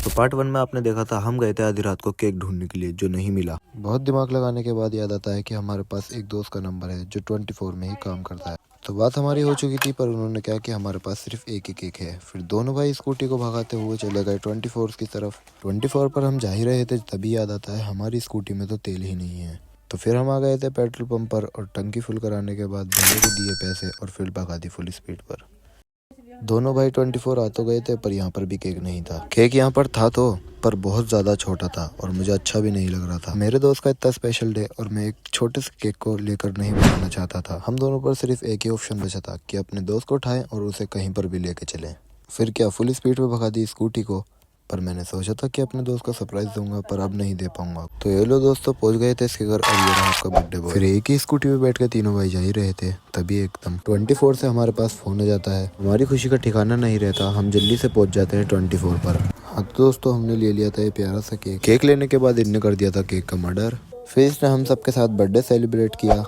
तो पार्ट 1 में आपने देखा था हम गए थे आधी रात को केक ढूंढने के लिए जो नहीं मिला। बहुत दिमाग लगाने के बाद याद आता है कि हमारे पास एक दोस्त का नंबर है जो 24 में ही काम करता है। तो बात हमारी हो चुकी थी पर उन्होंने कहा कि हमारे पास सिर्फ एक ही केक है। फिर दोनों भाई स्कूटी को भगाते हुए चले गए 24 की तरफ। 24 पर हम जा ही रहे थे तभी याद आता है हमारी स्कूटी में तो तेल ही नहीं है। तो फिर हम आ गए थे पेट्रोल पंप पर और टंकी फुल कराने के बाद भैया को दिए पैसे और फिर भगा दी फुल स्पीड पर। दोनों भाई 24 आ तो गए थे पर यहाँ पर भी केक नहीं था। केक यहाँ पर था तो पर बहुत ज़्यादा छोटा था और मुझे अच्छा भी नहीं लग रहा था। मेरे दोस्त का इतना स्पेशल डे और मैं एक छोटे से केक को लेकर नहीं बनाना चाहता था। हम दोनों पर सिर्फ एक ही ऑप्शन बचा था कि अपने दोस्त को उठाएं और उसे कहीं पर भी लेके चलें। फिर क्या फुल स्पीड पे भगा दी स्कूटी को। पर मैंने सोचा था कि अपने दोस्त को सरप्राइज दूंगा पर अब नहीं दे पाऊंगा। तो ये लो दोस्तों पहुंच गए थे इसके घर और ये रहा आपका बर्थडे बॉय। फिर एक ही स्कूटी पे बैठ के तीनों भाई जा ही रहे थे तभी एकदम 24 से हमारे पास फोन आ जाता है। हमारी खुशी का ठिकाना नहीं रहता, हम जल्दी से पहुंच जाते हैं 24 पर। हाँ तो दोस्तों हमने ले लिया था ये प्यारा सा केक लेने के बाद इनने कर दिया था केक का मर्डर। फिर इसने हम सबके साथ बर्थडे सेलिब्रेट किया।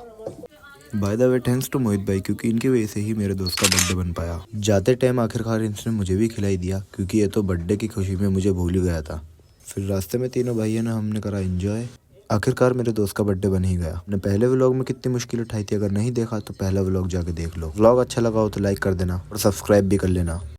By the way thanks to Mohit भाई क्योंकि इनकी वजह से ही मेरे दोस्त का बर्थडे बन पाया। जाते टाइम आखिरकार इसने मुझे भी खिलाई दिया क्योंकि ये तो बर्थडे की खुशी में मुझे भूल ही गया था। फिर रास्ते में तीनों भाइयों ने हमने करा एंजॉय। आखिरकार मेरे दोस्त का बर्थडे बन ही गया। मैंने पहले व्लॉग में कितनी मुश्किल उठाई थी, अगर नहीं देखा तो पहला व्लॉग जाके देख लो। व्लॉग अच्छा लगा हो तो लाइक कर देना और सब्सक्राइब भी कर लेना।